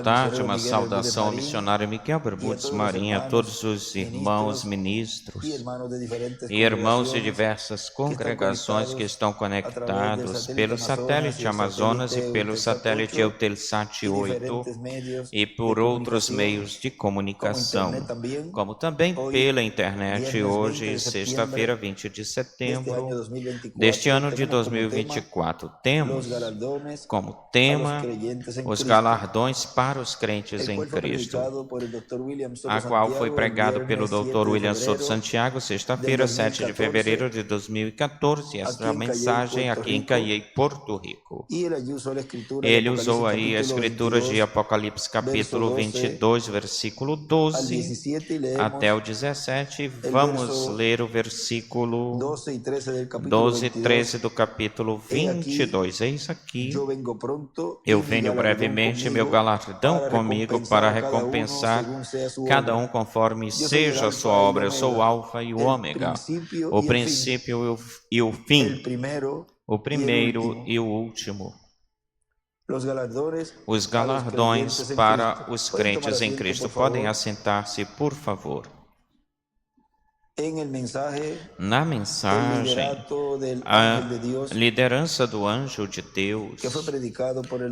tarde, uma saudação ao missionário Miguel Bermudes Marinho, a todos os irmãos ministros e irmãos de diversas congregações que estão conectados pelo satélite Amazonas e pelo satélite Eutelsat 8 e por outros meios de comunicação, como também pela internet. Hoje, sexta-feira, 20 de setembro deste ano de 2024, temos como tema os galardões para os crentes em Cristo, a qual foi pregado pelo Dr. William Souto Santiago, sexta-feira, 7 de fevereiro de 2014, esta mensagem aqui em Caiei, Porto Rico. Ele usou aí a escritura de Apocalipse capítulo 22, versículo 12 até o 17. Vamos ler o versículo 12 e 13 do capítulo 22. Eis aqui, eu venho brevemente, meu galardão comigo para recompensar cada um conforme seja a sua obra. Eu sou o Alfa e o Ômega, o princípio e o fim, o primeiro e o último. Os galardões para os crentes em Cristo. Podem assentar-se, por favor. Na mensagem, a liderança do anjo de Deus,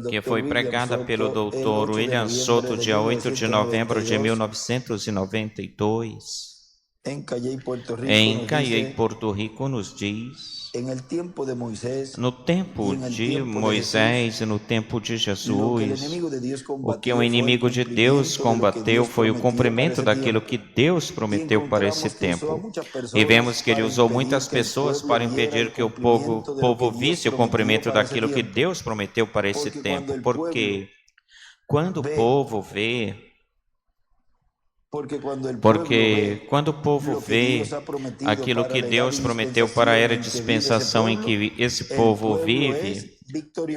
que foi pregada pelo Dr. William Souto, dia 8 de novembro de 1992, em Caiei, Porto Rico, nos diz: no tempo de Moisés e no tempo de Jesus, o que o inimigo de Deus combateu foi o cumprimento daquilo que Deus prometeu para esse tempo. E vemos que ele usou muitas pessoas para impedir que o povo visse o cumprimento daquilo que Deus prometeu para esse tempo. Porque quando o povo vê aquilo que Deus prometeu para a era de dispensação em que esse povo vive,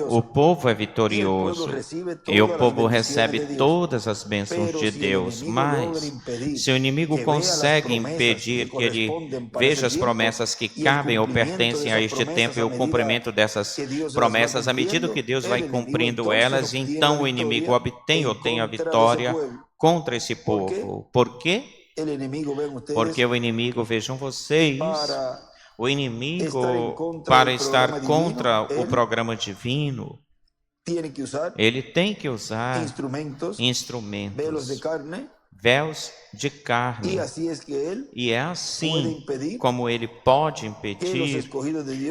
o povo é vitorioso e o povo recebe todas as bênçãos de Deus. Mas se o inimigo consegue impedir que ele veja as promessas que cabem ou pertencem a este tempo e o cumprimento dessas promessas, à medida que Deus vai cumprindo elas, então o inimigo obtém ou tem a vitória contra esse povo. Por quê? Porque o inimigo, vejam vocês, o inimigo, para estar contra o programa divino, ele tem que usar instrumentos, véus de carne. E é assim como ele pode impedir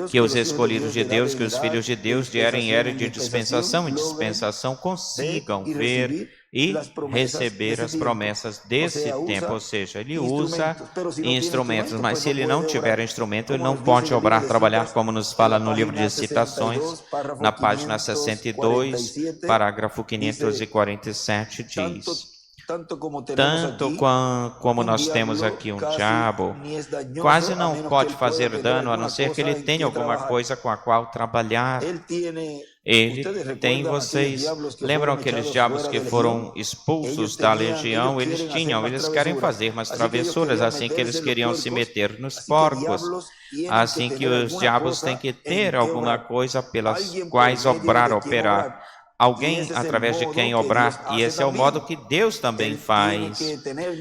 que os escolhidos de Deus, que os filhos de Deus, de era em era, de dispensação em dispensação, consigam ver e receber as promessas desse tempo. Ou seja, ele usa instrumentos, mas se ele não tiver instrumento, ele não pode obrar, trabalhar, como nos fala no livro de Citações, na página 62, parágrafo 547, diz: tanto como nós temos aqui um diabo, quase não pode fazer dano, a não ser que ele tenha alguma coisa com a qual trabalhar. Ele tem, vocês lembram aqueles diabos que foram expulsos da legião? Eles querem fazer umas travessuras, assim que eles queriam se meter nos porcos, assim que os diabos têm que ter alguma coisa pelas quais operar. Alguém através de quem obrar, e esse é o modo que Deus também faz.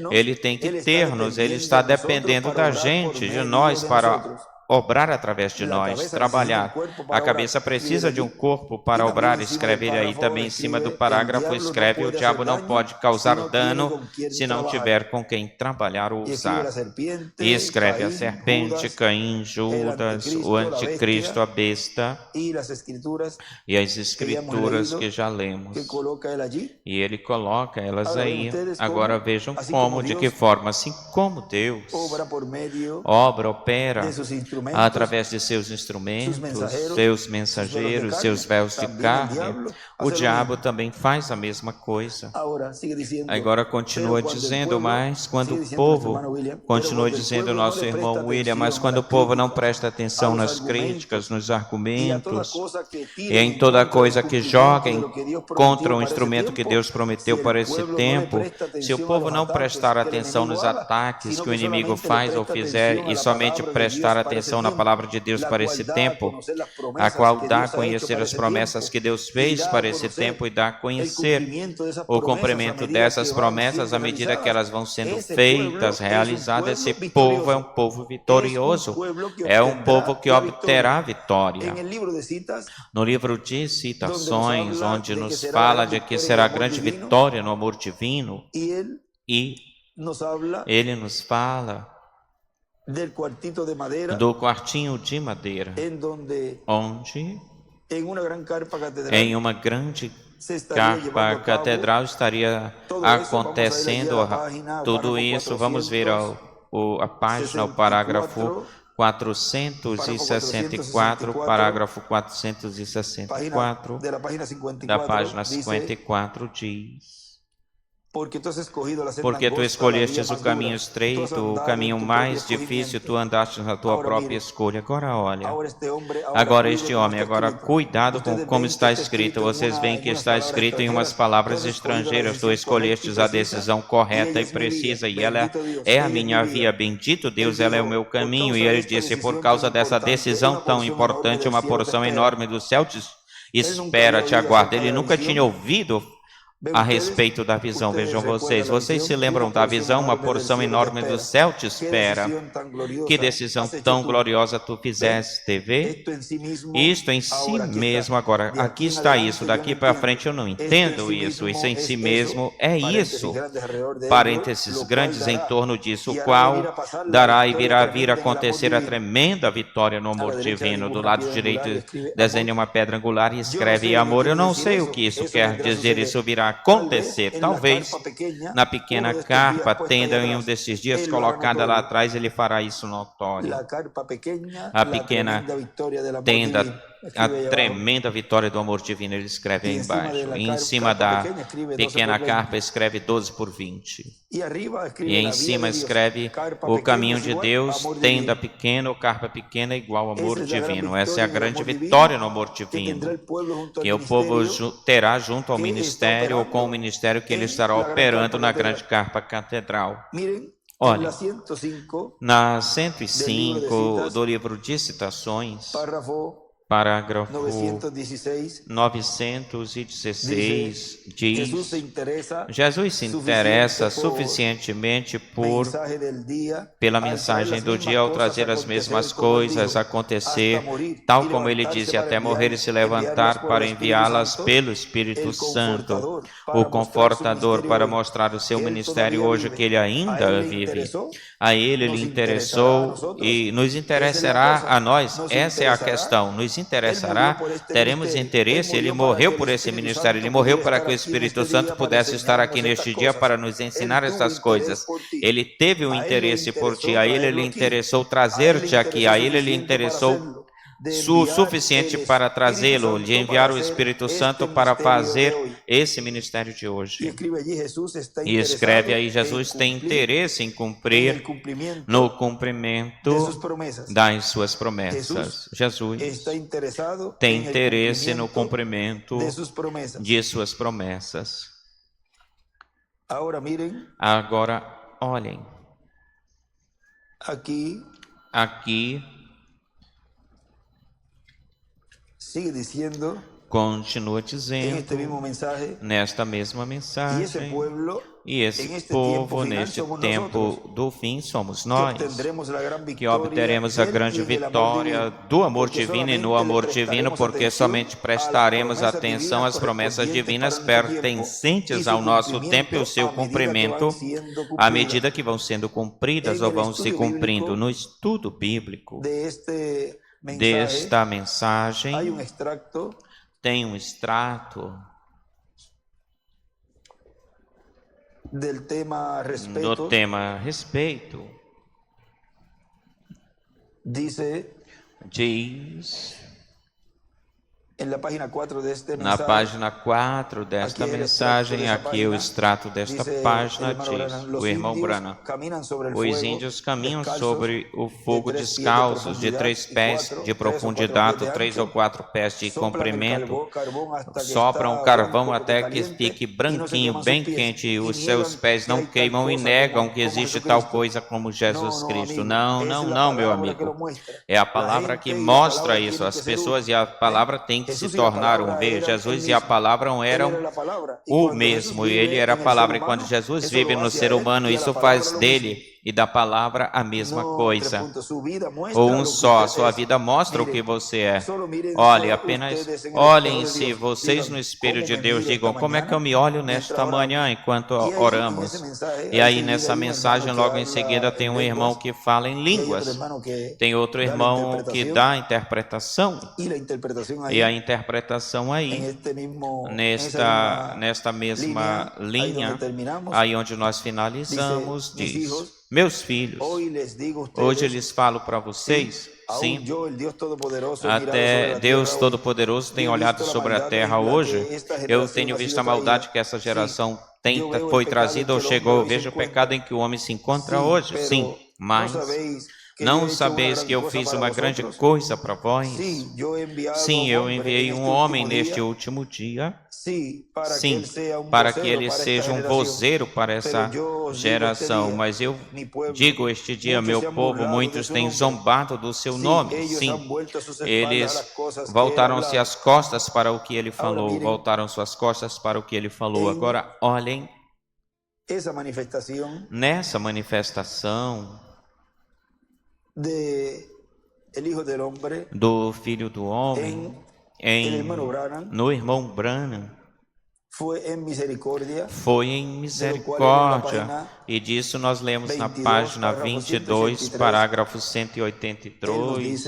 Ele tem que ter-nos, ele está dependendo da gente, de nós, para obrar através de nós, trabalhar. A cabeça precisa de um corpo para obrar. Escreve ele aí também em cima do parágrafo, escreve: o diabo não pode causar dano se não tiver com quem trabalhar ou usar. E escreve: a serpente, Caim, Judas, o anticristo, a besta, e as escrituras que já lemos. E ele coloca elas aí. Agora vejam como, de que forma, assim como Deus opera através de seus instrumentos, seus mensageiros, seus véus de carne, o diabo também faz a mesma coisa. Agora continua dizendo, mas quando o povo, continua dizendo o nosso irmão William, mas quando o povo não presta atenção nas críticas, nos argumentos, e em toda coisa que joguem contra o instrumento que Deus prometeu para esse tempo, se o povo não prestar atenção nos ataques que o inimigo faz ou fizer, e somente prestar atenção na palavra de Deus para esse tempo, a qual dá a conhecer as promessas que Deus fez para esse tempo e dá a conhecer o cumprimento dessas promessas à medida que elas vão sendo feitas, realizadas. Esse povo é um povo vitorioso, é um povo que obterá vitória. No livro de Citações, onde nos fala de que será grande vitória no amor divino, e ele nos fala do quartinho de madeira, onde em uma grande carpa catedral estaria acontecendo tudo isso. Vamos ver a página, o parágrafo 464, parágrafo 464 da página 54 diz: porque tu escolhestes o caminho estreito, o caminho mais difícil, tu andaste na tua própria escolha. Agora olha, agora este homem, agora cuidado com como está escrito. Vocês veem que está escrito em umas palavras estrangeiras. Tu escolhestes a decisão correta e precisa, e ela é a minha via. Bendito Deus, ela é o meu caminho. E ele disse, por causa dessa decisão tão importante, uma porção enorme do céu te espera, te aguarda. Ele nunca tinha ouvido a respeito da visão. Vejam vocês se lembram da visão? Uma porção enorme do céu te espera. Que decisão tão gloriosa tu fizeste, vê? Isto em si mesmo, agora, aqui está isso, daqui para frente eu não entendo isso. Isso em si mesmo é isso. Parênteses grandes em torno disso, o qual dará e virá vir acontecer a tremenda vitória no amor divino. Do lado direito desenha uma pedra angular e escreve amor. Eu não sei o que isso quer dizer, isso virá acontecer. Talvez na pequena carpa tenda em um desses dias colocada lá atrás, ele fará isso notório. A pequena tenda, a tremenda vitória do amor divino, ele escreve aí embaixo. E em cima da pequena carpa escreve 12 por 20. E em cima escreve o caminho de Deus, tenda pequena ou carpa pequena igual ao amor divino. Essa é a grande vitória no amor divino, que o povo terá junto ao ministério, ou com o ministério que ele estará operando na grande carpa catedral. Olha, na 105 do livro de Citações, parágrafo 916 diz: Jesus se interessa suficientemente pela mensagem do dia ao trazer as mesmas coisas acontecer, tal como ele disse, até morrer e se levantar, para enviá-las pelo Espírito Santo, o Confortador, para mostrar o seu ministério hoje que ele ainda vive. A ele lhe interessou e nos interessará a nós. Essa é a questão. Nos interessará, teremos interesse. Ele morreu por esse ministério, ele morreu para que o Espírito Santo pudesse estar aqui neste dia para nos ensinar essas coisas. Ele teve um interesse por ti, a ele lhe interessou trazer-te aqui, a ele lhe interessou o suficiente para trazê-lo, de enviar o Espírito Santo para fazer esse ministério de hoje. E escreve aí, Jesus tem interesse em cumprir no cumprimento das suas promessas. Jesus tem interesse no cumprimento de suas promessas. Agora, olhem. Aqui continua dizendo nesta mesma mensagem, e esse povo neste tempo do fim somos nós, que obteremos a grande vitória do amor divino e no amor divino, porque somente prestaremos atenção às promessas divinas pertencentes ao nosso tempo e o seu cumprimento à medida que vão sendo cumpridas ou vão se cumprindo. No estudo bíblico desta mensagem tem um extrato do tema respeito. Diz na página 4 desta mensagem, aqui o extrato desta página diz, o irmão Branham: os índios caminham sobre o fogo descalços, de 3 pés de profundidade, 3 ou 4 pés de comprimento, sopram carvão até que fique branquinho, bem quente, e os seus pés não queimam, e negam que existe tal coisa como Jesus Cristo. Não, meu amigo. É a palavra que mostra isso. As pessoas, e a palavra tem que se tornaram ver. Jesus e a palavra eram o mesmo, e ele era a palavra. E quando Jesus vive no ser humano, isso faz dele e da palavra a mesma coisa. Ou um só, a sua vida mostra o que você é. Olhe, apenas olhem-se vocês no Espírito de Deus, digam, como é que eu me olho nesta manhã enquanto oramos? E aí nessa mensagem, logo em seguida, tem um irmão que fala em línguas. Tem outro irmão que dá a interpretação. E a interpretação aí, nesta mesma linha, aí onde nós finalizamos, diz: meus filhos, hoje eu lhes falo para vocês, sim, até Deus Todo-Poderoso tem olhado sobre a terra hoje. Eu tenho visto a maldade que essa geração foi trazida ou chegou. Eu vejo o pecado em que o homem se encontra hoje, sim, mas não sabeis que eu fiz uma grande coisa para vós? Sim, eu enviei um homem neste último dia. Sim, para que ele seja um vozeiro para essa geração. Mas eu digo este dia, meu povo, muitos têm zombado do seu nome. Sim, eles voltaram-se as costas para o que ele falou. Voltaram suas costas para o que ele falou. Agora, olhem, nessa manifestação do Filho do Homem, no irmão Branham, foi em misericórdia, e disso nós lemos na página 22, parágrafo 183.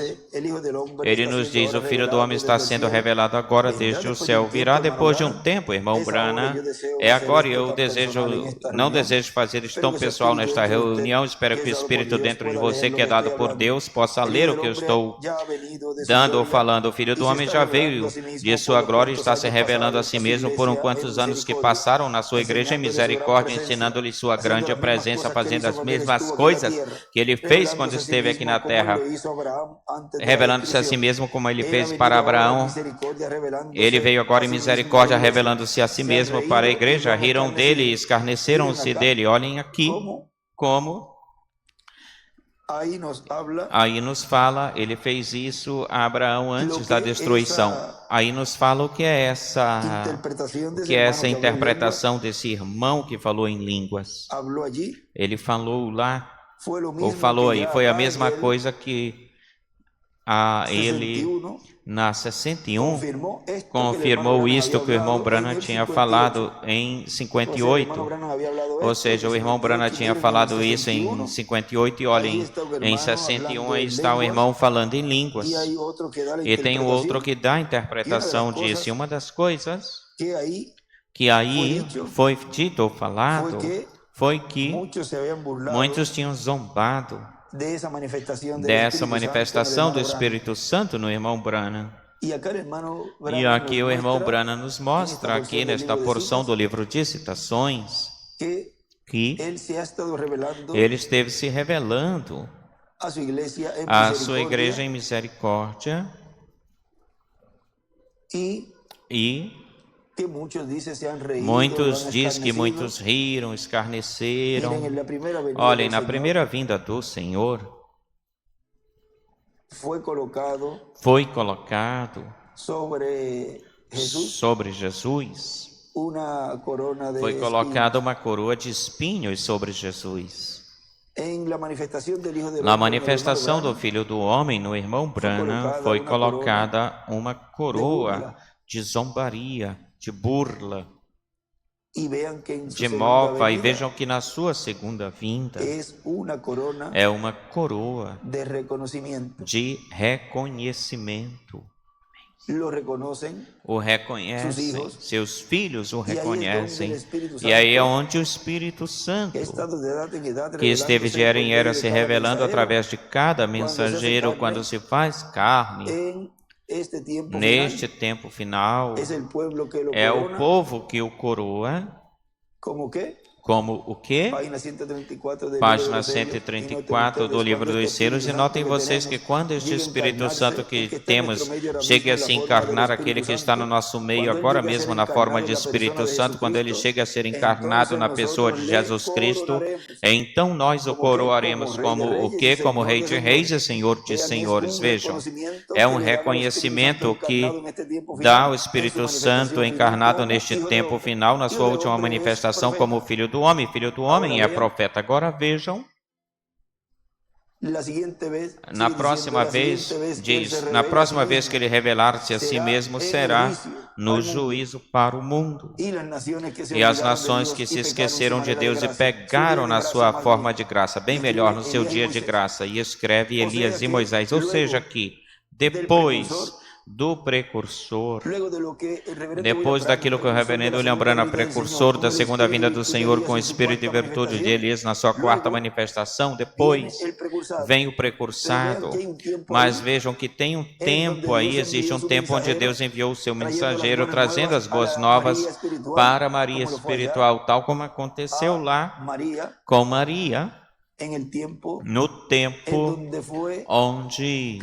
Ele nos diz: o Filho do Homem está sendo revelado agora desde o céu. Virá depois de um tempo, irmão Branham. É agora, e eu não desejo fazer isso tão pessoal nesta reunião. Espero que o Espírito dentro de você, que é dado por Deus, possa ler o que eu estou dando ou falando. O Filho do Homem já veio de sua glória e está se revelando a si mesmo por quantos anos que passaram na sua igreja em misericórdia, ensinando-lhe sua grande presença, fazendo as mesmas coisas que ele fez quando esteve aqui na terra, revelando-se a si mesmo como ele fez para Abraão. Ele veio agora em misericórdia, revelando-se a si mesmo para a igreja. Riram dele e escarneceram-se dele. Olhem aqui como aí nos fala, ele fez isso a Abraão antes da destruição. Aí nos fala o que é essa interpretação desse irmão que falou em línguas. Ele falou lá, ou falou aí, foi a mesma coisa que ele, na 61, confirmou isto que o irmão Branham tinha falado em 58. Ou seja, o irmão Branham tinha falado isso em 58 e olhem, em 61 aí está o irmão falando em línguas. E tem o outro que dá a interpretação disso. E uma das coisas que aí foi dito ou falado foi que muitos tinham zombado dessa manifestação do Espírito Santo no irmão Branham. E aqui o irmão Branham nos mostra, aqui nesta porção do livro de citações, que ele esteve se revelando à sua igreja em misericórdia e muitos dizem que muitos riram, escarneceram. Olhem, na primeira vinda do Senhor, foi colocado sobre Jesus, foi colocada uma coroa de espinhos sobre Jesus. Na manifestação do Filho do Homem, no irmão Branham, foi colocada uma coroa de zombaria, de burla, de mofa, e vejam que na sua segunda vinda é uma coroa de reconhecimento. O reconhecem, seus filhos o reconhecem, e aí é onde o Espírito Santo, que esteve de era em era se revelando através de cada mensageiro, quando se faz carne, neste tempo final, é o povo que o coroa Como o quê? Página 134 do Livro dos Selos. E notem vocês que quando este Espírito Santo que temos chegue a se encarnar, aquele que está no nosso meio agora mesmo na forma de Espírito Santo, quando ele chega a ser encarnado na pessoa de Jesus Cristo, então nós o coroaremos como o quê? Como Rei de Reis e Senhor de Senhores. Vejam, é um reconhecimento que dá o Espírito Santo encarnado neste tempo final, na sua última manifestação como Filho do Homem. Filho do Homem é profeta. Agora vejam, na próxima vez, diz, na próxima vez que ele revelar-se a si mesmo, será no juízo para o mundo. E as nações que se esqueceram de Deus e pegaram na sua forma de graça, bem melhor, no seu dia de graça, e escreve Elias e Moisés. Ou seja, que depois do precursor, depois daquilo que o reverendo William Branham, precursor da segunda vinda do Senhor com espírito e virtude de Elias na sua quarta manifestação, depois vem o precursado. Mas vejam que tem um tempo aí, existe um tempo onde Deus enviou o seu mensageiro trazendo as boas novas para Maria espiritual, tal como aconteceu lá com Maria, no tempo onde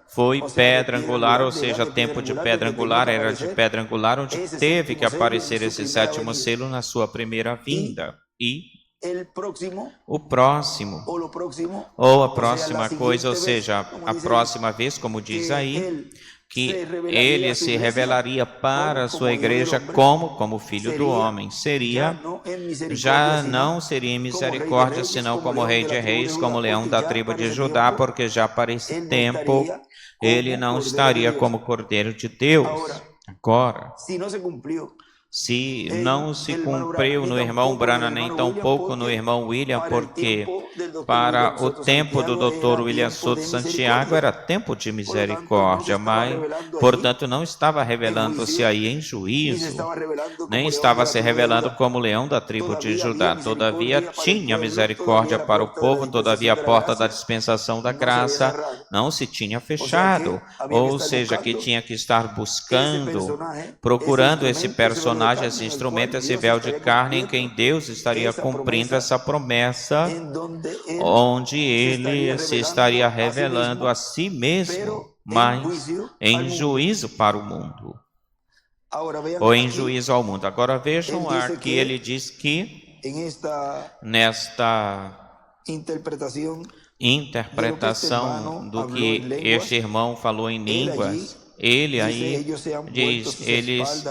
foi pedra angular, ou seja, tempo de pedra angular, era de pedra angular, onde teve que aparecer esse sétimo selo na sua primeira vinda. E o próximo, ou a próxima coisa, ou seja, a próxima vez, como diz aí, que ele se revelaria para a sua igreja como Filho do Homem. Já não seria em misericórdia, senão como Rei de Reis, como Leão da tribo de Judá, porque já para esse tempo ele não estaria como Cordeiro de Deus. Agora, se não se cumpriu no irmão Branham, nem tampouco no irmão William, porque para o tempo do Dr. William Souto Santiago era tempo de misericórdia, mas, portanto, não estava revelando-se aí em juízo, nem estava se revelando como leão da tribo de Judá. Todavia, tinha misericórdia para o povo, todavia a porta da dispensação da graça não se tinha fechado, ou seja, que tinha que estar buscando, procurando esse personagem, esse instrumento, esse véu de carne em quem Deus estaria cumprindo essa promessa, onde ele se estaria revelando a si mesmo, mas em juízo para o mundo, ou em juízo ao mundo. Agora vejam aqui, ele diz que nesta interpretação do que este irmão falou em línguas, ele aí diz, eles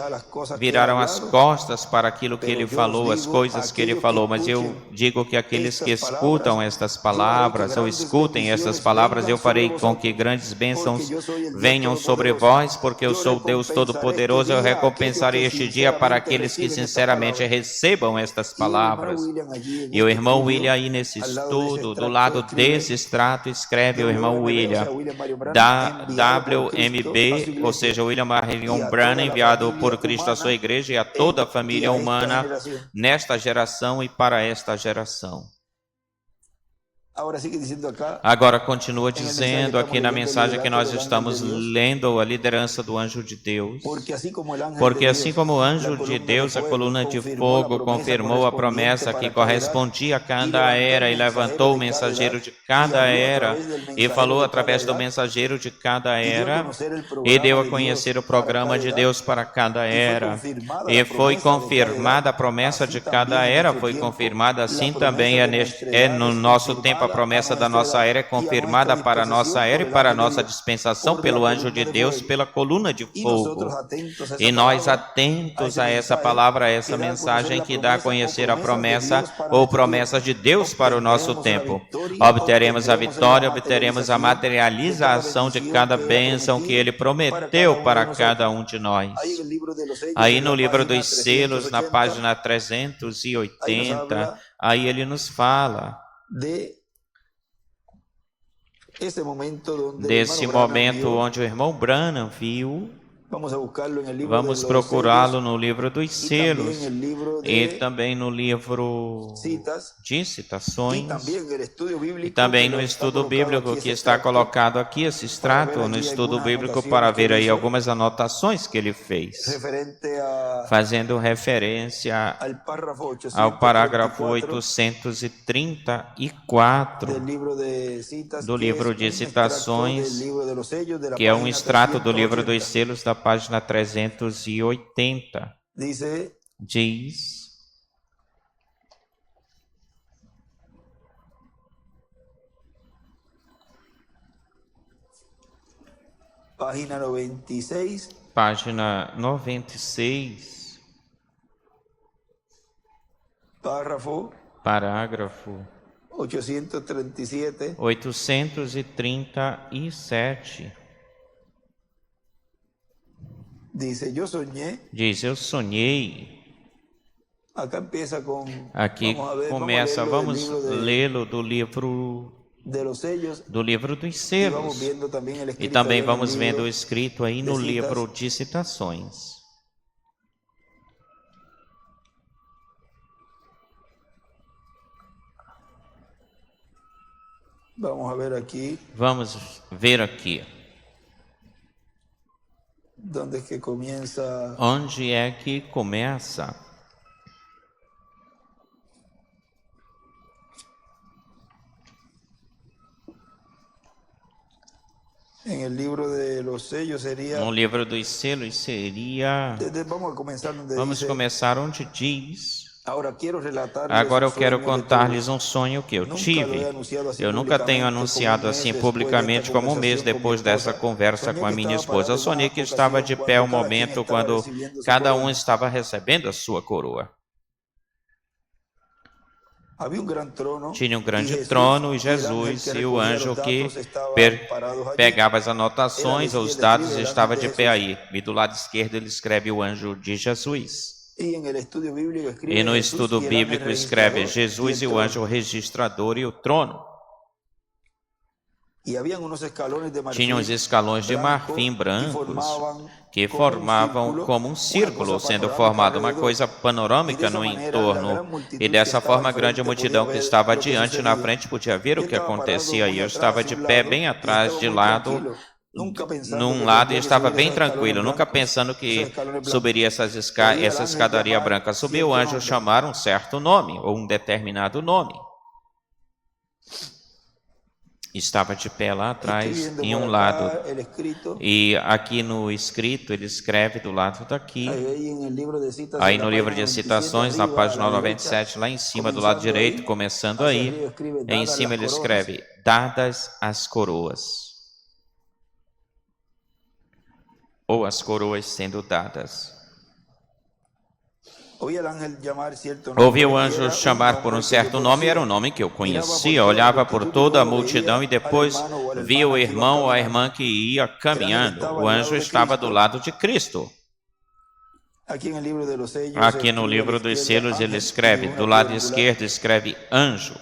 viraram as costas para aquilo que ele falou, as coisas que ele falou, mas eu digo que aqueles que escutam estas palavras, ou escutem estas palavras, eu farei com que grandes bênçãos venham sobre vós, porque eu sou Deus Todo-Poderoso, eu recompensarei este dia para aqueles que sinceramente recebam estas palavras. E o irmão William aí nesse estudo, do lado desse extrato, escreve o irmão William, da WMB, ou seja, William Marion Branham, enviado por Cristo à sua igreja e a toda a família humana nesta geração e para esta geração. Agora continua dizendo aqui na mensagem que nós estamos lendo, a liderança do anjo de Deus. Porque assim como o anjo de Deus, a coluna de fogo, confirmou a promessa que correspondia a cada era e levantou o mensageiro de cada era e falou através do mensageiro de cada era e deu a conhecer o programa de Deus para cada era. E foi confirmada a promessa de cada era, foi confirmada, assim também é no nosso tempo. A promessa da nossa era é confirmada para a nossa era e para a nossa dispensação pelo anjo de Deus, pela coluna de fogo. E nós atentos a essa palavra, a essa mensagem que dá a conhecer a promessa ou promessas de Deus para o nosso tempo. Obteremos a vitória, obteremos a materialização de cada bênção que Ele prometeu para cada um de nós. Aí no livro dos selos, na página 380, aí ele nos fala desse momento onde o irmão Branham viu Vamos procurá-lo no livro dos selos e também no livro de citações e também no estudo bíblico que está colocado aqui, esse extrato no estudo bíblico, para ver aí algumas anotações que ele fez, fazendo referência ao parágrafo 834 do livro de citações, que é um extrato do livro dos selos da página 380. Diz: página 96, página 96, parágrafo 837. Diz: eu sonhei. Aqui começa, vamos lê-lo do livro dos selos. E também vamos vendo o escrito aí no livro de citações. Vamos ver aqui. Onde é que começa? No livro dos selos seria... Vamos começar onde diz: agora eu quero contar-lhes um sonho que eu tive. Eu nunca tenho anunciado assim publicamente como um mês depois dessa conversa com a minha esposa. Eu sonhei que estava de pé o momento quando cada um estava recebendo a sua coroa. Tinha um grande trono e Jesus e o anjo que pegava as anotações ou os dados estava de pé aí. E do lado esquerdo ele escreve o anjo de Jesus. E no estudo bíblico escreve Jesus e o anjo registrador e o trono. Tinha uns escalões de marfim brancos que formavam como um círculo, sendo formado uma coisa panorâmica no entorno. E dessa forma a grande multidão que estava adiante na frente podia ver o que acontecia. E eu estava de pé bem atrás, de lado, num lado, e estava bem tranquilo, nunca pensando que subiria essa escadaria branca. Subiu o anjo chamar um certo nome, ou um determinado nome. Estava de pé lá atrás, em um lado. E aqui no escrito, ele escreve do lado daqui. Aí no livro de citações, na página 97, lá em cima do lado direito, começando aí, em cima ele escreve: dadas as coroas. Ou as coroas sendo dadas. Ouvi o anjo chamar por um certo nome, era um nome que eu conhecia. Olhava por toda a multidão e depois vi o irmão ou a irmã que ia caminhando. O anjo estava do lado de Cristo. Aqui no livro dos selos ele escreve, do lado esquerdo escreve anjo.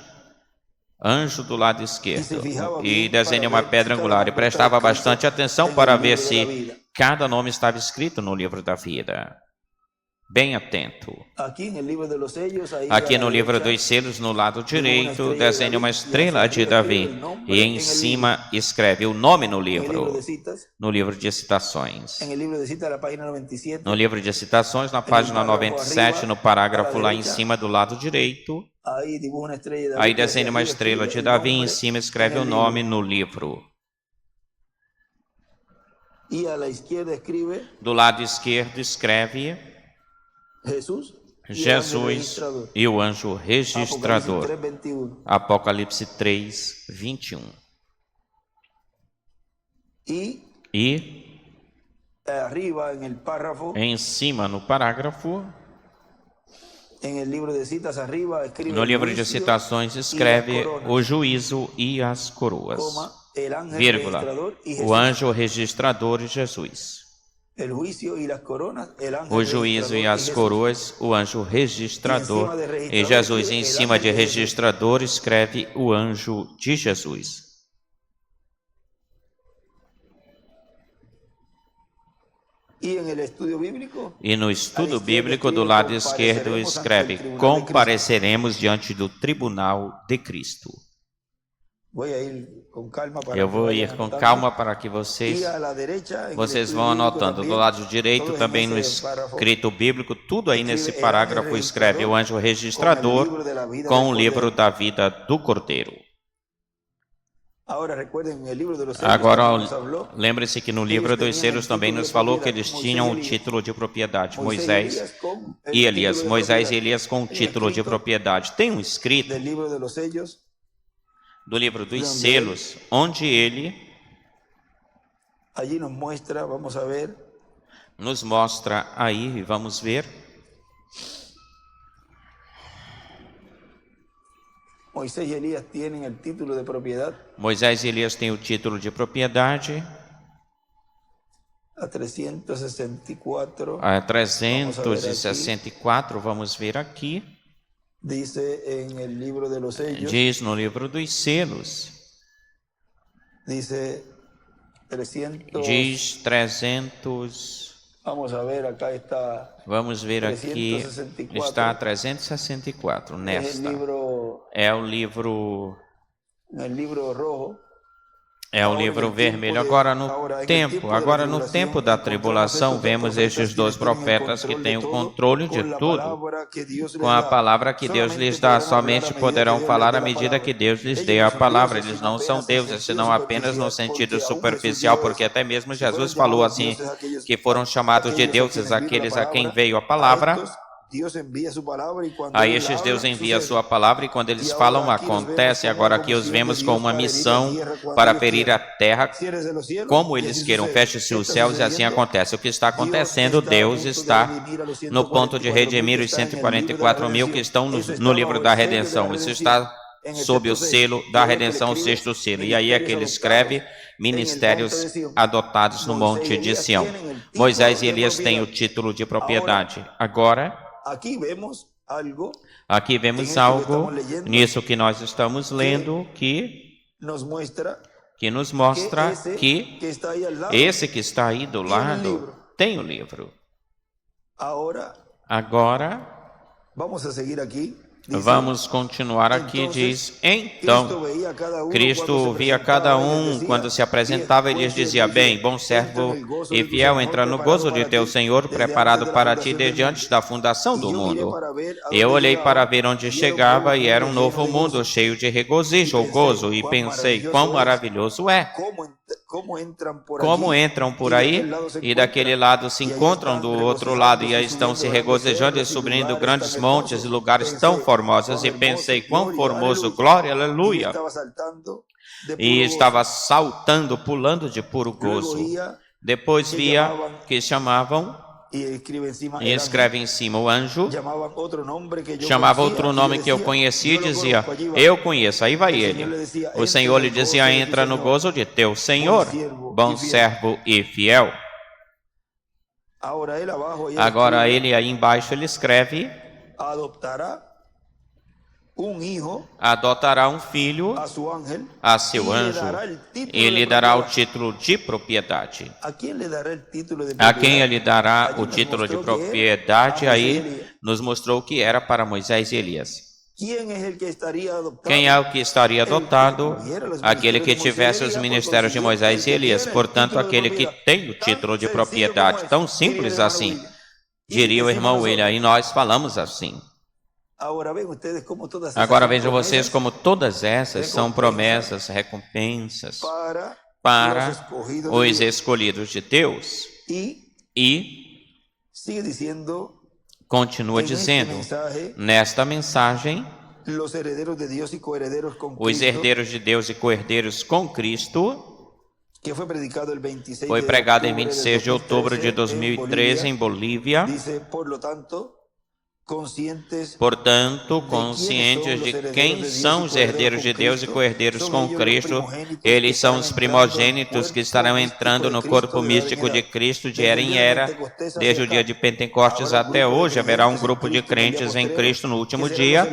Anjo do lado esquerdo. E desenha uma pedra angular. E prestava bastante atenção para ver se cada nome estava escrito no livro da vida. Bem atento. Aqui no livro dos selos, no lado direito, desenha uma estrela de Davi. E em cima escreve o nome no livro de citações. No livro de citações, na página 97, no parágrafo lá em cima do lado direito, aí desenha uma estrela de Davi e em cima escreve o nome no livro. Do lado esquerdo escreve Jesus e o anjo registrador. Apocalipse 3, 21. E em cima no parágrafo, no livro de citações escreve o juízo e as coroas, vírgula, o anjo registrador e Jesus. O juízo e as coroas, o anjo registrador e Jesus. Em cima de registrador escreve o anjo de Jesus. E no estudo bíblico do lado esquerdo escreve: compareceremos diante do tribunal de Cristo. Eu vou ir com calma para que vocês vão anotando. Do lado direito, também no escrito bíblico, tudo aí nesse parágrafo escreve o anjo registrador com o livro da vida do Cordeiro. Agora, lembre-se que no livro dos selos também nos falou que eles tinham o título de propriedade. Moisés e Elias com o título de propriedade. Tem um escrito do livro dos selos, onde ele nos mostra aí, vamos ver. Moisés e Elias têm o título de propriedade. Moisés e Elias têm o título de propriedade. A 364. A 364, vamos ver aqui. Diz no livro dos selos. Diz 300. Diz 300. Vamos ver aqui. Está 364 nesta. É o livro. É o livro vermelho. Agora no tempo da tribulação, vemos estes dois profetas que têm o controle de tudo. Com a palavra que Deus lhes dá, somente poderão falar à medida que Deus lhes dê a palavra. Eles não são deuses, senão apenas no sentido superficial, porque até mesmo Jesus falou assim, que foram chamados de deuses aqueles a quem veio a palavra. A estes Deus envia a sua palavra e quando eles falam, acontece. Agora aqui os vemos com uma missão para ferir a terra como eles queiram. Feche-se os céus e assim acontece. O que está acontecendo? Deus está no ponto de redimir os 144 mil que estão no livro da redenção. Isso está sob o selo da redenção, o sexto selo. E aí é que ele escreve: ministérios adotados no monte de Sião. Moisés e Elias têm o título de propriedade. Agora, aqui vemos algo nisso que nós estamos lendo que nos mostra que esse que está aí do lado tem o livro. Agora, vamos continuar aqui, diz: então, Cristo via cada um quando se apresentava e lhes dizia: bem, bom servo e fiel, entra no gozo de teu Senhor, preparado para ti desde antes da fundação do mundo. Eu olhei para ver onde chegava e era um novo mundo, cheio de regozijo ou gozo, e pensei: quão maravilhoso é! Como entram por aí e daquele lado se encontram do outro lado e aí estão se regozijando e subindo grandes montes e lugares tão formosos, e pensei: quão formoso, glória, aleluia! E estava saltando, pulando de puro gozo. Depois via que chamavam, e escreve em cima o anjo, chamava outro nome que eu conhecia e dizia: eu conheço. Aí vai ele. O Senhor lhe dizia: entra no gozo de teu Senhor, bom servo e fiel. Agora ele aí embaixo ele escreve: adotará um filho a seu anjo e lhe dará o título de propriedade. A quem ele dará o título de propriedade? Aí nos mostrou que era para Moisés e Elias. Quem é o que estaria adotado? Aquele que tivesse os ministérios de Moisés e Elias. Portanto, aquele que tem o título de propriedade. Tão simples assim, diria o irmão William, e nós falamos assim. Agora vejam vocês como todas essas são promessas, recompensas para os escolhidos de Deus. E continua dizendo, nesta mensagem, os herdeiros de Deus e co-herdeiros com Cristo, foi pregado em 26 de outubro de 2013 em Bolívia. Portanto, conscientes de quem são os herdeiros de Deus e co-herdeiros com Cristo, eles são os primogênitos que estarão entrando no corpo místico de Cristo de era em era. Desde o dia de Pentecostes até hoje, haverá um grupo de crentes em Cristo no último dia,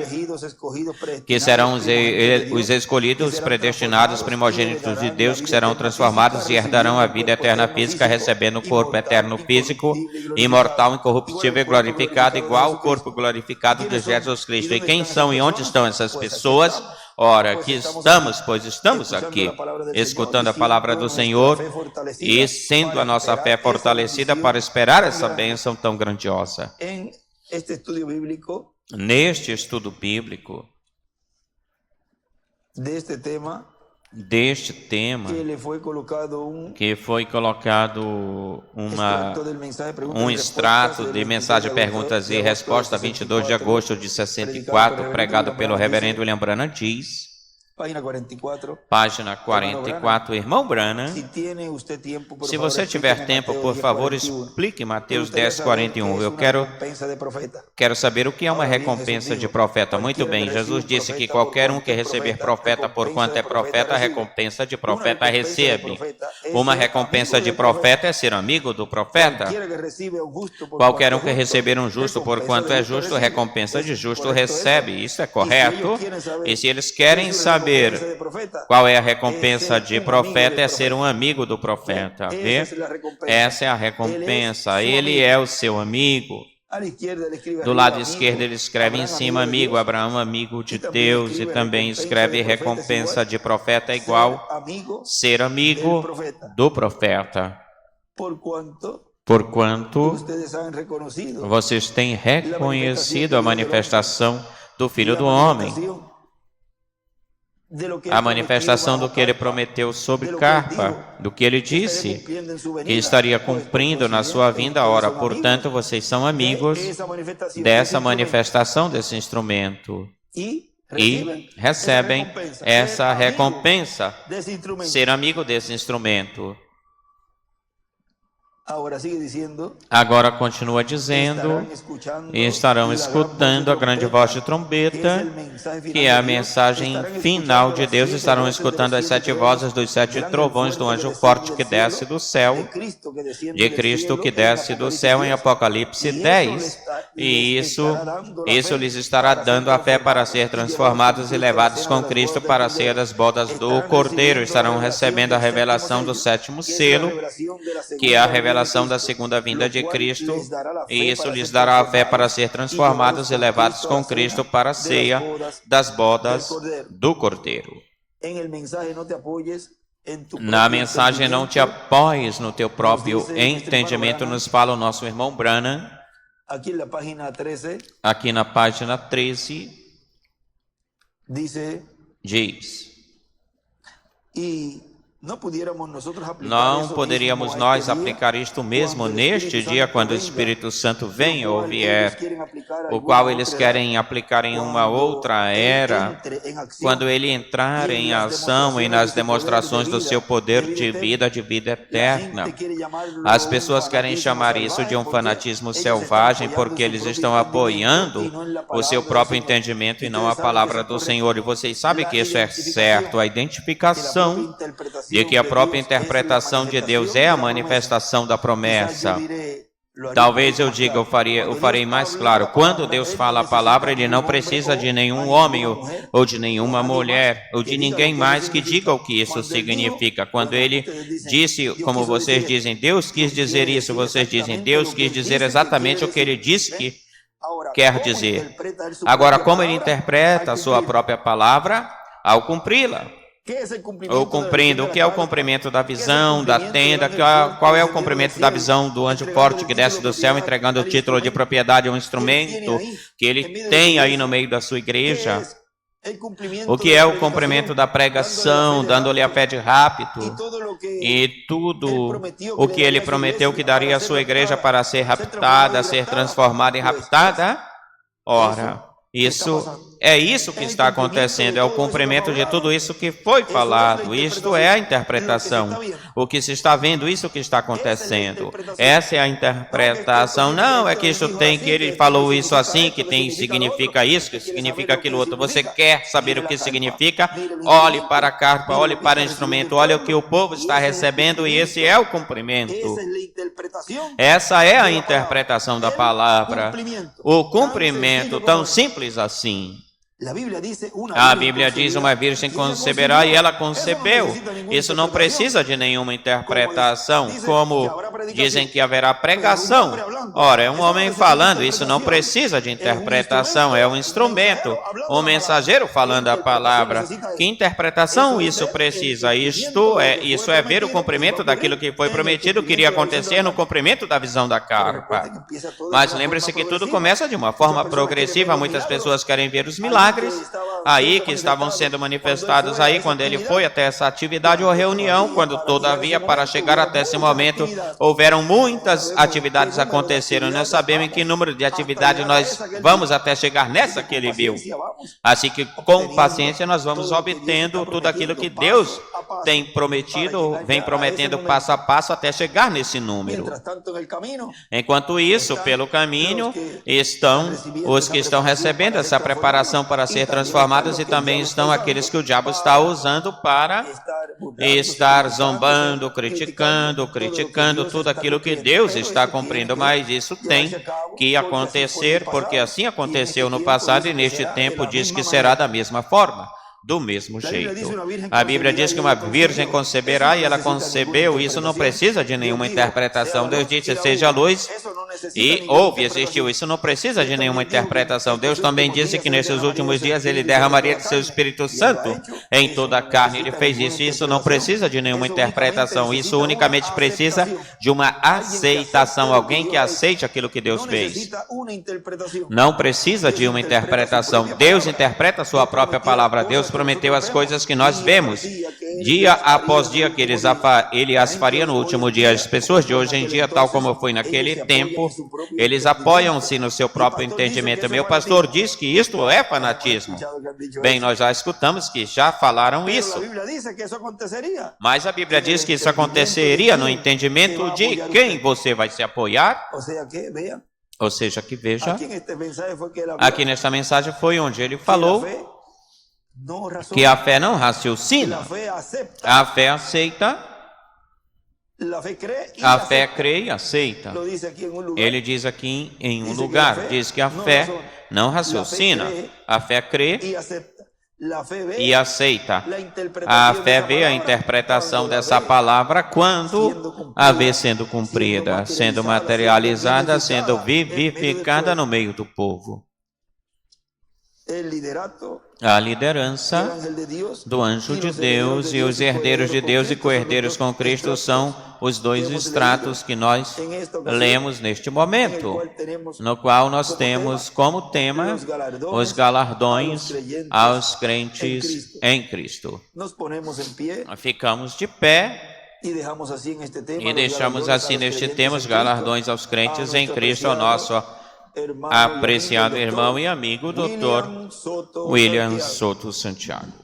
que serão os escolhidos, predestinados, primogênitos de Deus, que serão transformados e herdarão a vida eterna física, recebendo o corpo eterno físico, imortal, incorruptível e glorificado, igual ao corpo glorificado de Jesus Cristo. E quem são e onde estão essas pessoas? Ora, aqui estamos, pois estamos aqui, escutando a palavra do Senhor e sendo a nossa fé fortalecida para esperar essa bênção tão grandiosa. Neste estudo bíblico, deste tema, que foi colocado um extrato de mensagem de perguntas e respostas, 22 de agosto de 64, pregado pelo reverendo William Branham, diz, página 44, irmão Branham, se você tiver tempo, por favor, explique Mateus 10:41. Eu quero saber o que é uma recompensa de profeta. Muito bem, Jesus disse que qualquer um que receber profeta, por quanto é profeta, a recompensa de profeta recebe. Uma recompensa de profeta é ser amigo do profeta. Qualquer um que receber um justo, por quanto é justo, a recompensa de justo recebe. Isso é correto? E se eles querem saber qual é a recompensa de profeta, é ser um amigo do profeta. Vê? Essa é a recompensa. Ele é o seu amigo. Do lado esquerdo ele escreve em cima, amigo, Abraão, amigo de Deus, e também escreve recompensa de profeta igual ser amigo do profeta. Porquanto vocês têm reconhecido a manifestação do Filho do Homem, a manifestação do que ele prometeu sob carpa, do que ele disse que estaria cumprindo na sua vinda. Ora, portanto, vocês são amigos dessa manifestação desse instrumento e recebem essa recompensa, ser amigo desse instrumento. Agora continua dizendo, e estarão escutando a grande voz de trombeta, que é a mensagem final de Deus. Estarão escutando as 7 vozes dos 7 trovões do anjo forte que desce do céu, de Cristo que desce do céu, em Apocalipse 10. E isso lhes estará dando a fé para ser transformados e levados com Cristo para a ceia das bodas do Cordeiro. Estarão recebendo a revelação do 7º selo, que é a revelação da segunda vinda de Cristo, e isso lhes dará a fé para ser transformados e levados com Cristo para a ceia das bodas do Cordeiro. Na mensagem, não te apoies no teu próprio entendimento, nos fala o nosso irmão Branham, aqui na página 13, diz: não poderíamos nós aplicar isto mesmo neste dia, quando o Espírito Santo vem ou vier, o qual eles querem aplicar em uma outra era, quando ele entrar em ação e nas demonstrações do seu poder de vida eterna. As pessoas querem chamar isso de um fanatismo selvagem, porque eles estão apoiando o seu próprio entendimento e não a palavra do Senhor. E vocês sabem que isso é certo, a identificação de que a própria interpretação de Deus é a manifestação da promessa. Talvez eu diga, eu farei mais claro. Quando Deus fala a palavra, Ele não precisa de nenhum homem ou de nenhuma mulher, ou de ninguém mais que diga o que isso significa. Quando Ele disse, como vocês dizem, Deus quis dizer isso, vocês dizem, Deus quis dizer exatamente o que Ele disse que quer dizer. Agora, como Ele interpreta a sua própria palavra ao cumpri-la? Ou cumprindo, o que é o cumprimento da visão, da tenda? Qual é o cumprimento da visão do anjo forte que desce do céu, entregando o título de propriedade a um instrumento que ele tem aí no meio da sua igreja? O que é o cumprimento da pregação, dando-lhe a fé de rápido? E tudo o que ele prometeu que daria à sua igreja para ser raptada, ser transformada e raptada? Ora, Isso que está acontecendo, é o cumprimento de tudo isso que foi falado. Isto é a interpretação. O que se está vendo, isso que está acontecendo. Essa é a interpretação. Não, é que isso tem, que ele falou isso assim, que tem, significa isso, que significa aquilo outro. Você quer saber o que significa? Olhe para a carpa, olhe para o instrumento, olhe o que o povo está recebendo e esse é o cumprimento. Essa é a interpretação da palavra. O cumprimento, tão simples assim. A Bíblia diz, uma virgem conceberá e ela concebeu. Isso não precisa de nenhuma interpretação, como dizem que haverá pregação. Ora, é um homem falando, isso não precisa de interpretação, é um instrumento, um mensageiro falando a palavra. Que interpretação isso precisa? Isso é ver o cumprimento daquilo que foi prometido, que iria acontecer no cumprimento da visão da carpa. Mas lembre-se que tudo começa de uma forma progressiva, muitas pessoas querem ver os milagres, aí que estavam sendo manifestados aí quando ele foi até essa atividade ou reunião, quando todavia para chegar até esse momento houveram muitas atividades aconteceram. Nós sabemos em que número de atividades nós vamos até chegar nessa que ele viu. Assim que com paciência nós vamos obtendo tudo aquilo que Deus tem prometido, vem prometendo passo a passo até chegar nesse número. Enquanto isso, pelo caminho estão os que estão recebendo essa preparação para ser transformados e também estão aqueles que o diabo está usando para estar zombando, criticando tudo aquilo que Deus está cumprindo. Mas isso tem que acontecer, porque assim aconteceu no passado e neste tempo diz que será da mesma forma. Do mesmo jeito. A Bíblia diz que uma virgem conceberá e ela concebeu. Isso não precisa de nenhuma interpretação. Deus disse, seja luz e houve, existiu. Isso não precisa de nenhuma interpretação. Deus também disse que nesses últimos dias Ele derramaria de seu Espírito Santo em toda a carne. Ele fez isso e isso não precisa de nenhuma interpretação. Isso unicamente precisa de uma aceitação. Alguém que aceite aquilo que Deus fez. Não precisa de uma interpretação. Deus interpreta a sua própria palavra. Deus prometeu as coisas que nós vemos, dia após dia, que ele as faria no último dia. As pessoas de hoje em dia, tal como foi naquele tempo, eles apoiam-se no seu próprio entendimento. Meu pastor diz que isto é fanatismo. Bem, nós já escutamos que já falaram isso. Mas a Bíblia diz que isso aconteceria no entendimento de quem você vai se apoiar. Ou seja, que veja, aqui nesta mensagem foi onde ele falou que a fé não raciocina, a fé aceita, a fé crê e aceita. Ele diz aqui em um lugar, diz que a fé não raciocina, a fé crê e aceita. A fé vê a interpretação dessa palavra quando a vê sendo cumprida, sendo materializada, sendo vivificada no meio do povo. A liderança do anjo de Deus e os herdeiros de Deus e co-herdeiros com Cristo são os dois estratos que nós lemos neste momento, no qual nós temos como tema os galardões aos crentes em Cristo. Ficamos de pé e deixamos assim neste tema os galardões aos crentes em Cristo, ao nosso apreciado irmão e amigo, Dr. William Soto Santiago.